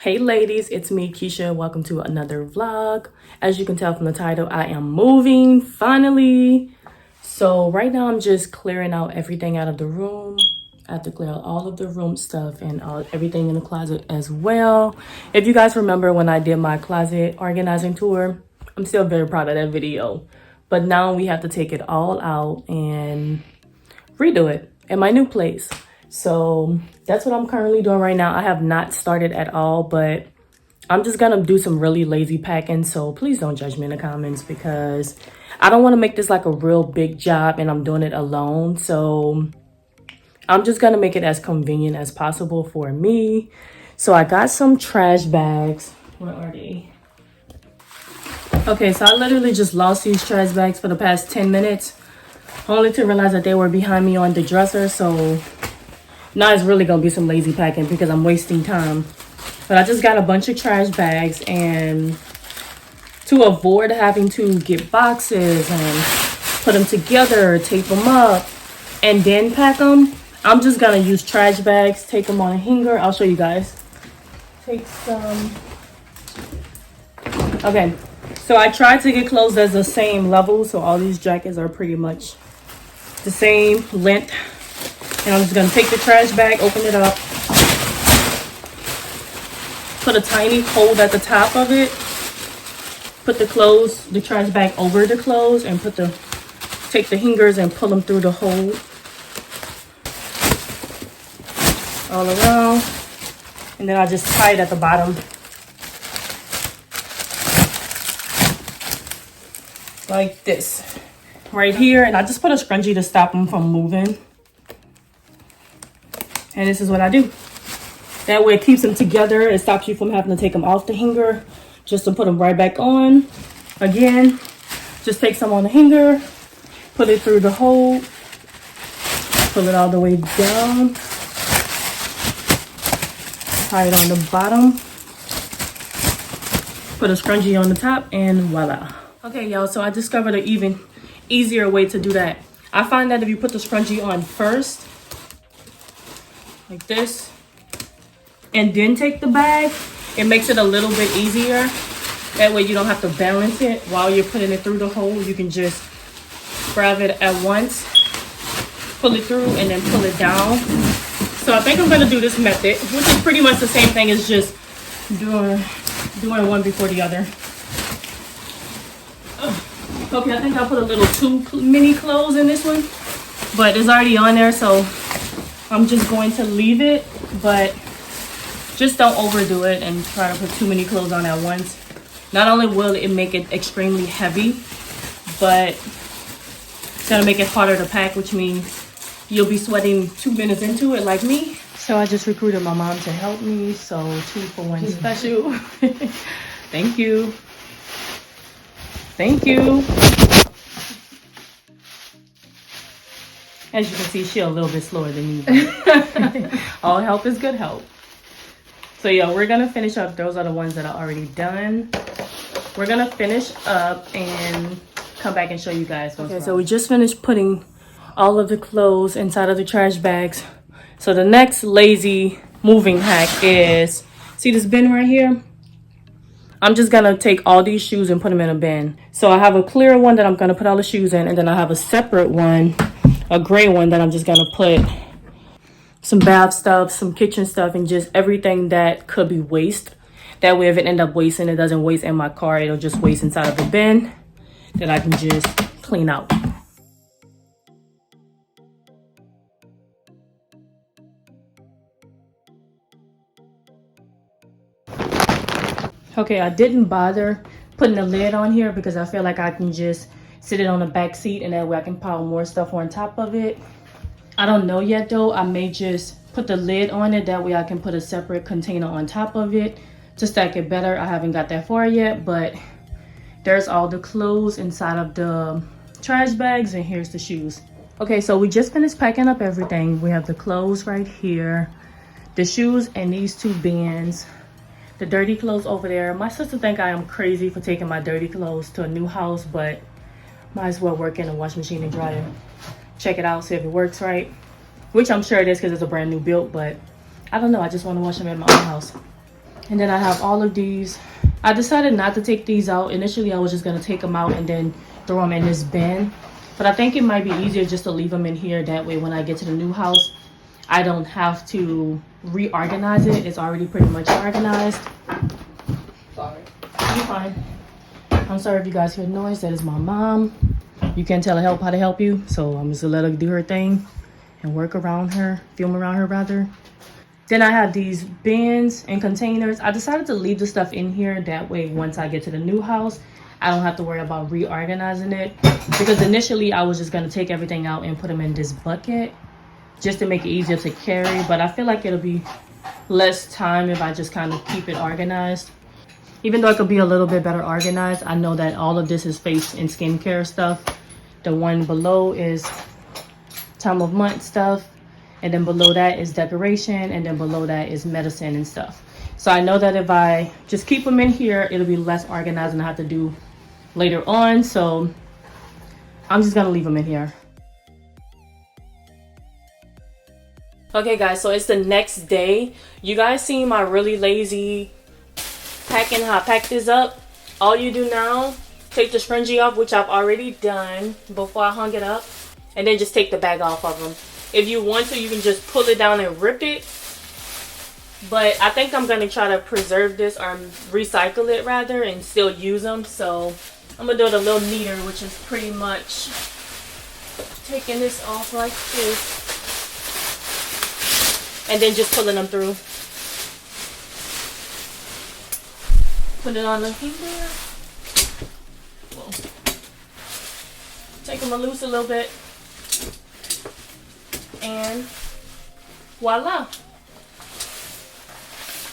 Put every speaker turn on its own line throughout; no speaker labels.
Hey ladies, it's me Keisha. Welcome to another vlog. As you can tell from the title, I am moving finally. So right now I'm just clearing out everything out of the room. I have to clear out all of the room stuff and everything in the closet as well. If you guys remember when I did my closet organizing tour, I'm still very proud of that video. But now we have to take it all out and redo it in my new place. So that's what I'm currently doing right now. I have not started at all, but I'm just gonna do some really lazy packing. So please don't judge me in the comments because I don't want to make this like a real big job and I'm doing it alone. So I'm just gonna make it as convenient as possible for me. So I got some trash bags. Where are they? Okay, so I literally just lost these trash bags for the past 10 minutes. Only to realize that they were behind me on the dresser. So now it's really gonna be some lazy packing because I'm wasting time. But I just got a bunch of trash bags, and to avoid having to get boxes and put them together, tape them up, and then pack them, I'm just gonna use trash bags, take them on a hanger. I'll show you guys. Take some. Okay, so I tried to get clothes that's the same level, so all these jackets are pretty much the same length. And I'm just gonna take the trash bag, open it up, put a tiny hole at the top of it, put the trash bag over the clothes, and take the hangers and pull them through the hole all around. And then I just tie it at the bottom. Like this, right here. And I just put a scrunchie to stop them from moving. And this is what I do. That way it keeps them together. It stops you from having to take them off the hanger just to put them right back on. Again, just take some on the hanger, put it through the hole, pull it all the way down, tie it on the bottom, put a scrunchie on the top, and voila. Okay, y'all, so I discovered an even easier way to do that. I find that if you put the scrunchie on first, like this, and then take the bag, it makes it a little bit easier. That way you don't have to balance it while you're putting it through the hole. You can just grab it at once, pull it through, and then pull it down. So I think I'm gonna do this method, which is pretty much the same thing as just doing one before the other. Okay, I think I'll put a little too many clothes in this one, but it's already on there, so I'm just going to leave it, but just don't overdo it and try to put too many clothes on at once. Not only will it make it extremely heavy, but it's gonna make it harder to pack, which means you'll be sweating 2 minutes into it like me. So I just recruited my mom to help me, so 2 for 1 special. Thank you. Thank you. As you can see, she's a little bit slower than me. All help is good help. So yeah, we're gonna finish up. Those are the ones that are already done. We're gonna finish up and come back and show you guys. Okay, so we just finished putting all of the clothes inside of the trash bags. So the next lazy moving hack is, see this bin right here? I'm just gonna take all these shoes and put them in a bin. So I have a clear one that I'm gonna put all the shoes in, and then I have a separate one, a gray one, that I'm just gonna put some bath stuff, some kitchen stuff, and just everything that could be waste. That way if it ends up wasting, it doesn't waste in my car, it'll just waste inside of the bin that I can just clean out. Okay, I didn't bother putting a lid on here because I feel like I can just sit it on the back seat, and that way I can pile more stuff on top of it. I don't know yet though. I may just put the lid on it. That way I can put a separate container on top of it to stack it better. I haven't got that far yet, but there's all the clothes inside of the trash bags, and here's the shoes. Okay, so we just finished packing up everything. We have the clothes right here, the shoes, and these 2 bins. The dirty clothes over there. My sister think I am crazy for taking my dirty clothes to a new house, but might as well work in a wash machine and dryer. Check it out, see if it works right. Which I'm sure it is because it's a brand new build, but I don't know. I just want to wash them in my own house. And then I have all of these. I decided not to take these out. Initially, I was just going to take them out and then throw them in this bin. But I think it might be easier just to leave them in here. That way, when I get to the new house, I don't have to reorganize it. It's already pretty much organized. Sorry. You're fine. I'm sorry if you guys hear noise. That is my mom. You can't tell her how to help you. So I'm just going to let her do her thing and work around her. Film around her, rather. Then I have these bins and containers. I decided to leave the stuff in here. That way, once I get to the new house, I don't have to worry about reorganizing it. Because initially, I was just going to take everything out and put them in this bucket just to make it easier to carry. But I feel like it'll be less time if I just kind of keep it organized. Even though it could be a little bit better organized, I know that all of this is face and skincare stuff. The one below is time of month stuff. And then below that is decoration. And then below that is medicine and stuff. So I know that if I just keep them in here, it'll be less organized than I have to do later on. So I'm just going to leave them in here. Okay, guys. So it's the next day. You guys see my really lazy packing, how I pack this up. All you do now, take the scrunchie off, which I've already done before I hung it up. And then just take the bag off of them. If you want to, you can just pull it down and rip it. But I think I'm going to try to preserve this or recycle it rather and still use them. So I'm going to do it a little neater, which is pretty much taking this off like this. And then just pulling them through. Put it on the hanger. Whoa. Take them loose a little bit. And voila.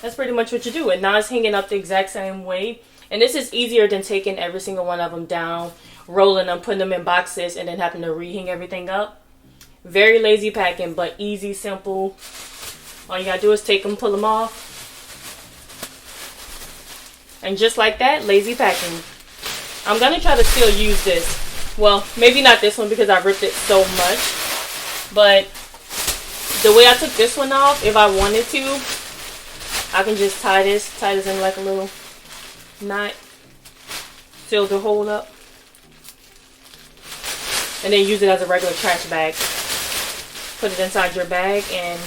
That's pretty much what you do. And now it's hanging up the exact same way. And this is easier than taking every single one of them down, rolling them, putting them in boxes, and then having to rehang everything up. Very lazy packing, but easy, simple. All you gotta do is take them, pull them off. And just like that, lazy packing. I'm gonna try to still use this. Well, maybe not this one because I ripped it so much. But the way I took this one off, if I wanted to, I can just tie this in like a little knot, seal the hole up, and then use it as a regular trash bag. Put it inside your bag and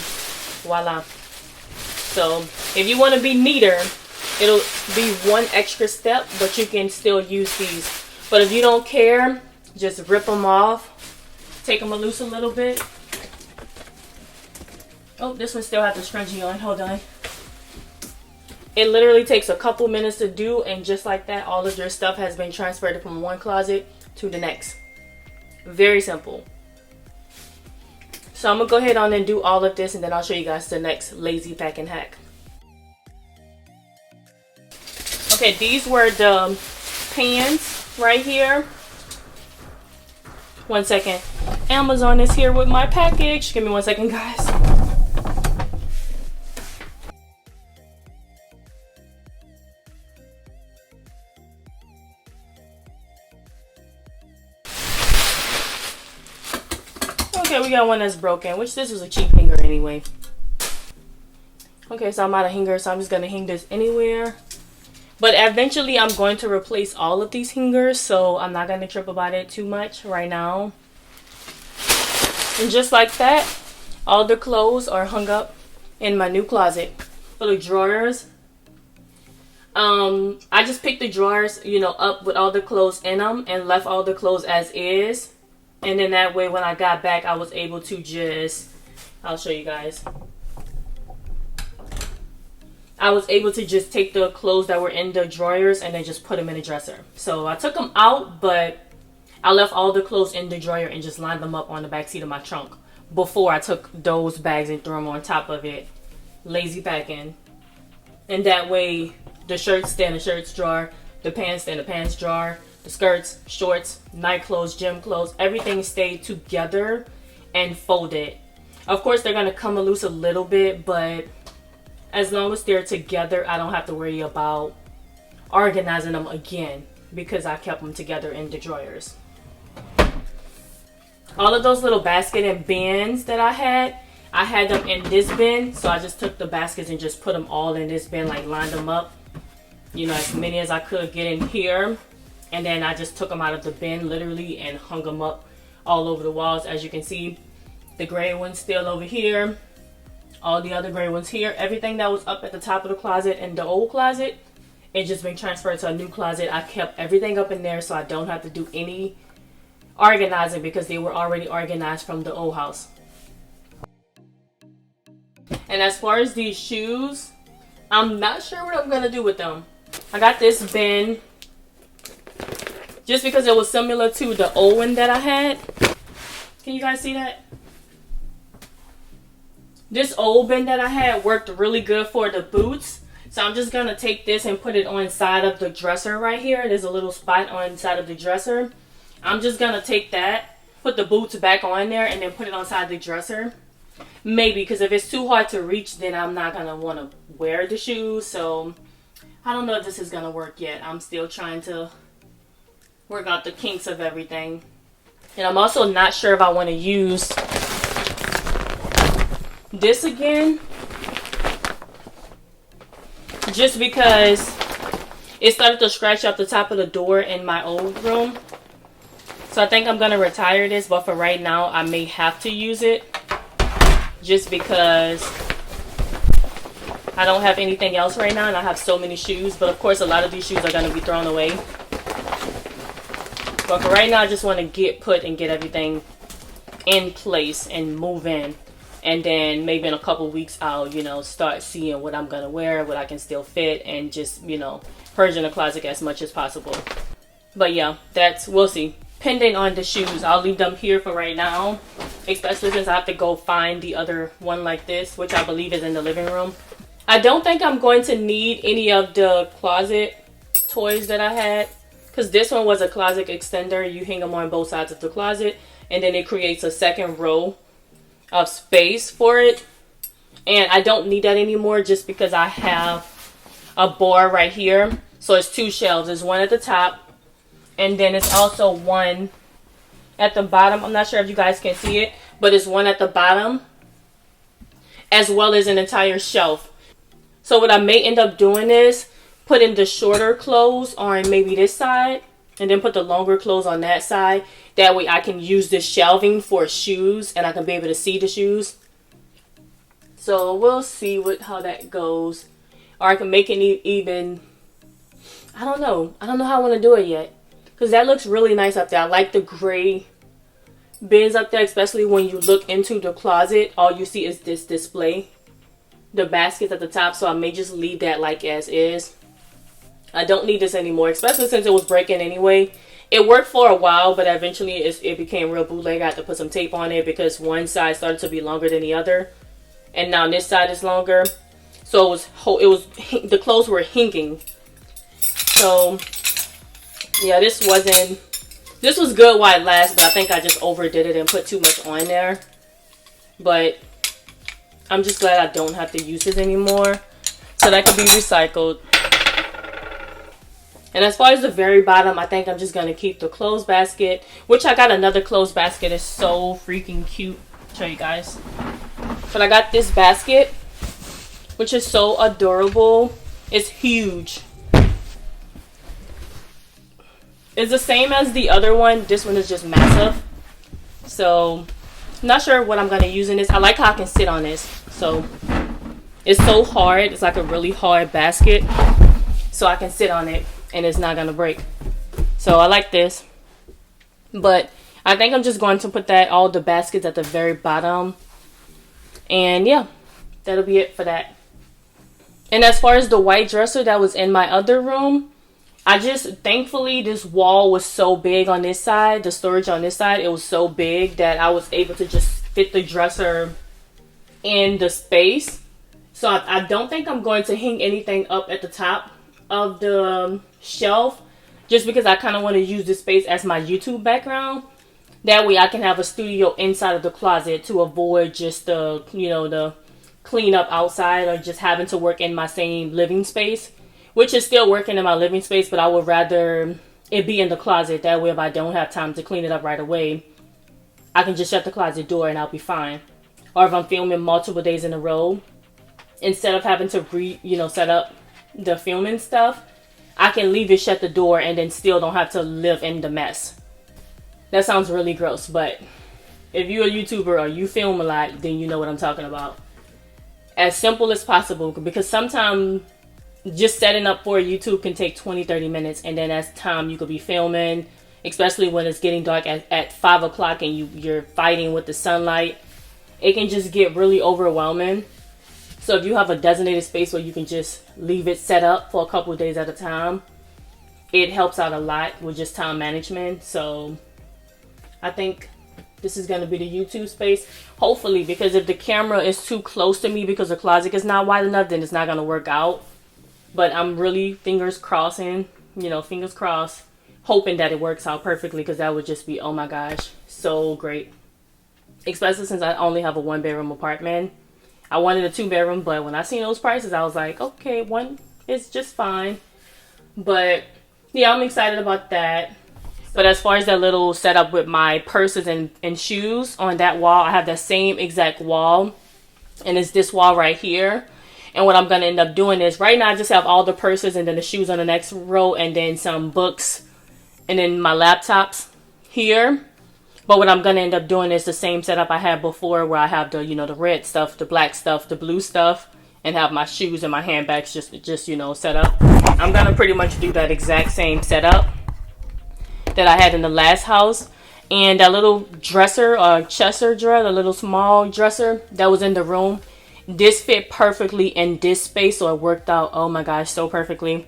voila. So if you want to be neater, it'll be one extra step, but you can still use these. But if you don't care, just rip them off. Take them loose a little bit. Oh, this one still has the scrunchie on. Hold on. It literally takes a couple minutes to do, and just like that, all of your stuff has been transferred from one closet to the next. Very simple. So I'm going to go ahead on and do all of this, and then I'll show you guys the next lazy packing hack. Okay, these were the pans right here. 1 second. Amazon is here with my package. Give me 1 second, guys. Okay, we got one that's broken, which this was a cheap hanger anyway. Okay, so I'm out of hanger, so I'm just going to hang this anywhere. But eventually, I'm going to replace all of these hangers, so I'm not going to trip about it too much right now. And just like that, all the clothes are hung up in my new closet. For the drawers, I just picked the drawers, up with all the clothes in them and left all the clothes as is. And then that way, when I got back, I was able to I'll show you guys. I was able to just take the clothes that were in the drawers and then just put them in the dresser. So I took them out, but I left all the clothes in the drawer and just lined them up on the back seat of my trunk before I took those bags and threw them on top of it. Lazy packing. And that way, the shirts stay in the shirts drawer, the pants stay in the pants drawer, the skirts, shorts, night clothes, gym clothes, everything stayed together and folded. Of course, they're going to come loose a little bit, but as long as they're together, I don't have to worry about organizing them again because I kept them together in the drawers. All of those little basket and bins that I had, I had them in this bin, so I just took the baskets and just put them all in this bin, like lined them up, you know, as many as I could get in here. And then I just took them out of the bin literally and hung them up all over the walls. As you can see, the gray one's still over here, all the other gray ones here. Everything that was up at the top of the closet in the old closet, it just been transferred to a new closet. I kept everything up in there so I don't have to do any organizing because they were already organized from the old house. And as far as these shoes, I'm not sure what I'm gonna do with them. I got this bin just because it was similar to the old one that I had. Can you guys see that? This old bin that I had worked really good for the boots. So I'm just gonna take this and put it on side of the dresser right here. There's a little spot on side of the dresser. I'm just gonna take that, put the boots back on there, and then put it on side the dresser. Maybe, because if it's too hard to reach, then I'm not gonna want to wear the shoes. So I don't know if this is gonna work yet. I'm still trying to work out the kinks of everything. And I'm also not sure if I want to use this again, just because it started to scratch up the top of the door in my old room. So I think I'm gonna retire this, but for right now I may have to use it just because I don't have anything else right now and I have so many shoes. But of course a lot of these shoes are gonna be thrown away. But for right now, I just want to get everything in place and move in. And then maybe in a couple weeks, I'll, you know, start seeing what I'm going to wear, what I can still fit, and just, you know, purging the closet as much as possible. But yeah, we'll see. Pending on the shoes, I'll leave them here for right now. Especially since I have to go find the other one like this, which I believe is in the living room. I don't think I'm going to need any of the closet toys that I had. Because this one was a closet extender. You hang them on both sides of the closet. And then it creates a second row of space for it. And I don't need that anymore just because I have a bar right here. So it's two shelves. There's one at the top. And then it's also one at the bottom. I'm not sure if you guys can see it. But it's one at the bottom. As well as an entire shelf. So what I may end up doing is putting the shorter clothes on maybe this side and then put the longer clothes on that side. That way I can use this shelving for shoes and I can be able to see the shoes. So we'll see how that goes. Or I can make it even, I don't know how I want to do it yet. Because that looks really nice up there. I like the gray bins up there, especially when you look into the closet. All you see is this display. The baskets at the top, so I may just leave that like as is. I don't need this anymore, especially since it was breaking anyway. It worked for a while, but eventually it became real bootleg. I had to put some tape on it because one side started to be longer than the other. And now this side is longer. So the clothes were hanging. So yeah, this was good while it lasted, but I think I just overdid it and put too much on there. But I'm just glad I don't have to use this anymore. So that could be recycled. And as far as the very bottom, I think I'm just going to keep the clothes basket. Which I got another clothes basket. It's so freaking cute. I'll show you guys. But I got this basket. Which is so adorable. It's huge. It's the same as the other one. This one is just massive. So, I'm not sure what I'm going to use in this. I like how I can sit on this. So, it's so hard. It's like a really hard basket. So I can sit on it. And it's not going to break. So I like this. But I think I'm just going to put all the baskets at the very bottom. And yeah, that'll be it for that. And as far as the white dresser that was in my other room, thankfully this wall was so big on this side. The storage on this side, it was so big that I was able to just fit the dresser in the space. So I don't think I'm going to hang anything up at the top of the shelf, just because I kind of want to use this space as my YouTube background. That way I can have a studio inside of the closet to avoid just the clean up outside or just having to work in my same living space, which is still working in my living space, but I would rather it be in the closet. That way if I don't have time to clean it up right away, I can just shut the closet door and I'll be fine. or if I'm filming multiple days in a row, instead of having to set up the filming stuff, I can leave it, shut the door, and then still don't have to live in the mess. That sounds really gross, but if you're a YouTuber or you film a lot, then you know what I'm talking about. As simple as possible, because sometimes just setting up for YouTube can take 20-30 minutes, and then as time you could be filming, especially when it's getting dark at 5 o'clock and you're fighting with the sunlight. It can just get really overwhelming. So if you have a designated space where you can just leave it set up for a couple of days at a time, it helps out a lot with just time management. So I think this is going to be the YouTube space, hopefully, because if the camera is too close to me because the closet is not wide enough, then it's not going to work out. But I'm really fingers crossed, hoping that it works out perfectly, because that would just be, oh my gosh, so great. Especially since I only have a 1-bedroom apartment. I wanted a 2-bedroom, but when I seen those prices, I was like, okay, 1 is just fine. But yeah, I'm excited about that. But as far as that little setup with my purses and shoes on that wall, I have that same exact wall. And it's this wall right here. And what I'm going to end up doing is, right now I just have all the purses and then the shoes on the next row, and then some books and then my laptops here. But what I'm going to end up doing is the same setup I had before, where I have the, the red stuff, the black stuff, the blue stuff, and have my shoes and my handbags just set up. I'm going to pretty much do that exact same setup that I had in the last house. And that little dresser, Chester drawer, the little small dresser that was in the room, this fit perfectly in this space, so it worked out, oh my gosh, so perfectly.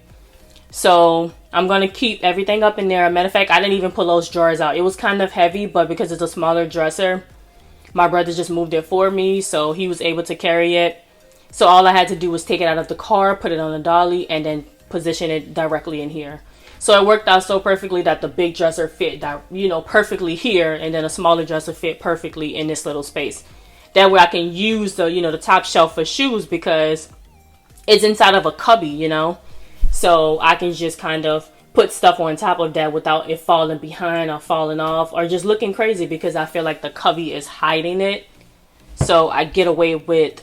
So I'm going to keep everything up in there. Matter of fact, I didn't even pull those drawers out. It was kind of heavy, but because it's a smaller dresser, my brother just moved it for me, so he was able to carry it. So all I had to do was take it out of the car, put it on a dolly, and then position it directly in here. So it worked out so perfectly that the big dresser fit, perfectly here, and then a smaller dresser fit perfectly in this little space. That way I can use the, the top shelf for shoes, because it's inside of a cubby, So I can just kind of put stuff on top of that without it falling behind or falling off or just looking crazy, because I feel like the cubby is hiding it. So I get away with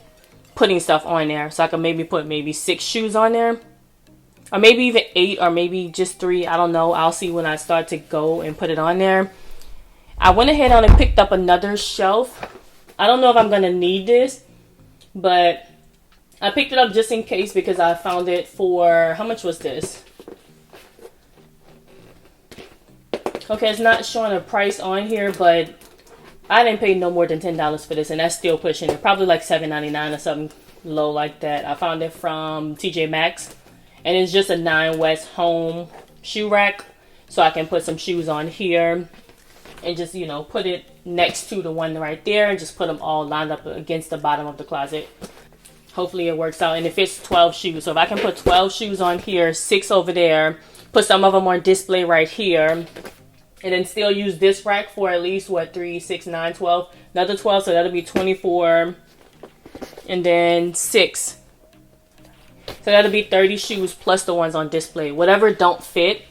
putting stuff on there. So I can maybe put 6 shoes on there, or maybe even 8, or maybe just 3. I don't know. I'll see when I start to go and put it on there. I went ahead on and picked up another shelf. I don't know if I'm going to need this, but I picked it up just in case, because I found it for, how much was this? Okay, it's not showing a price on here, but I didn't pay no more than $10 for this, and that's still pushing it. Probably like $7.99 or something low like that. I found it from TJ Maxx, and it's just a 9 West home shoe rack, so I can put some shoes on here and just, put it next to the one right there, and just put them all lined up against the bottom of the closet. Hopefully it works out. And it fits 12 shoes. So if I can put 12 shoes on here, 6 over there, put some of them on display right here, and then still use this rack for at least, 3, 6, 9, 12. Another 12, so that'll be 24. And then 6. So that'll be 30 shoes plus the ones on display. Whatever don't fit,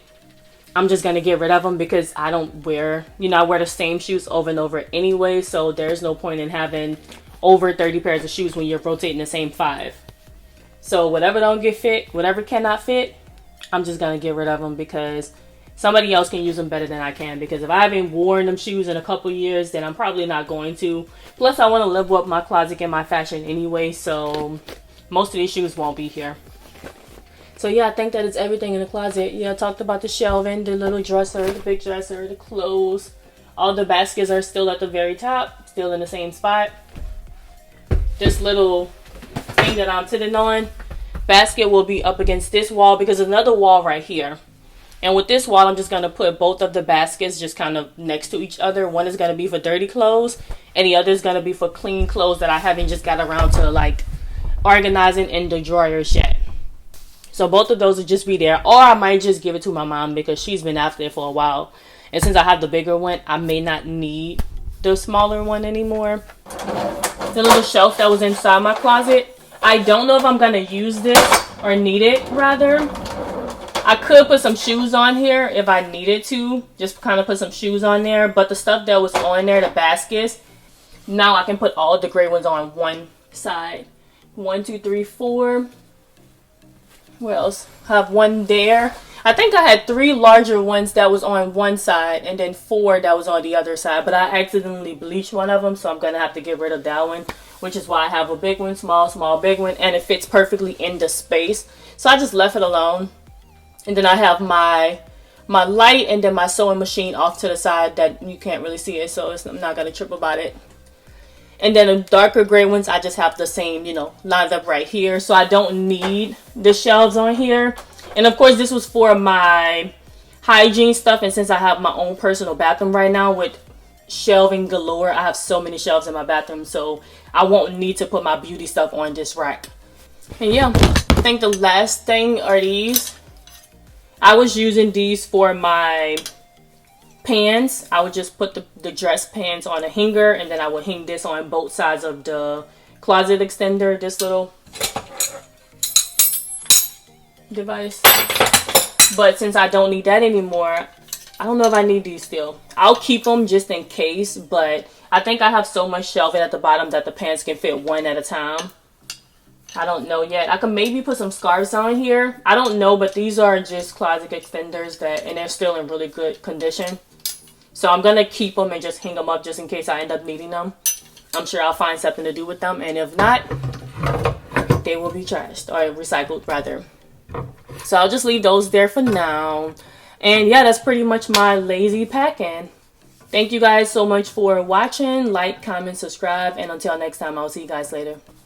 I'm just going to get rid of them, because I don't wear, I wear the same shoes over and over anyway. So there's no point in having over 30 pairs of shoes when you're rotating the same 5. So whatever don't get fit, whatever cannot fit, I'm just going to get rid of them, because somebody else can use them better than I can. Because if I haven't worn them shoes in a couple years, then I'm probably not going to. Plus, I want to level up my closet and my fashion anyway. So most of these shoes won't be here. So yeah, I think that is everything in the closet. Yeah, I talked about the shelving, the little dresser, the big dresser, the clothes. All the baskets are still at the very top, still in the same spot. This little thing that I'm sitting on, basket will be up against this wall, because there's another wall right here. And with this wall, I'm just going to put both of the baskets just kind of next to each other. One is going to be for dirty clothes, and the other is going to be for clean clothes that I haven't just got around to like organizing in the drawers yet. So both of those will just be there. Or I might just give it to my mom, because she's been after it for a while. And since I have the bigger one, I may not need the smaller one anymore. The little shelf that was inside my closet, I don't know if I'm going to use this, or need it rather. I could put some shoes on here if I needed to. Just kind of put some shoes on there. But the stuff that was on there, the baskets, Now I can put all of the gray ones on one side. 1, 2, 3, 4. What else? I have one there. I think I had 3 larger ones that was on one side and then 4 that was on the other side. But I accidentally bleached one of them, so I'm going to have to get rid of that one. Which is why I have a big one, small, small, big one. And it fits perfectly in the space. So I just left it alone. And then I have my light and then my sewing machine off to the side that you can't really see it. So I'm not going to trip about it. And then the darker gray ones, I just have the same, you know, lined up right here. So I don't need the shelves on here. And of course, this was for my hygiene stuff. And since I have my own personal bathroom right now with shelving galore, I have so many shelves in my bathroom. So I won't need to put my beauty stuff on this rack. And yeah, I think the last thing are these. I was using these for my pans. I would just put the dress pans on a hanger, and then I would hang this on both sides of the closet extender, this little device. But since I don't need that anymore, I don't know if I need these still. I'll keep them just in case, but I think I have so much shelving at the bottom that the pants can fit one at a time. I don't know yet. I could maybe put some scarves on here. I don't know, but these are just closet extenders and they're still in really good condition. So I'm going to keep them and just hang them up just in case I end up needing them. I'm sure I'll find something to do with them. And if not, they will be trashed or recycled rather. So I'll just leave those there for now. And yeah, that's pretty much my lazy pack-in. Thank you guys so much for watching. Like, comment, subscribe. And until next time, I'll see you guys later.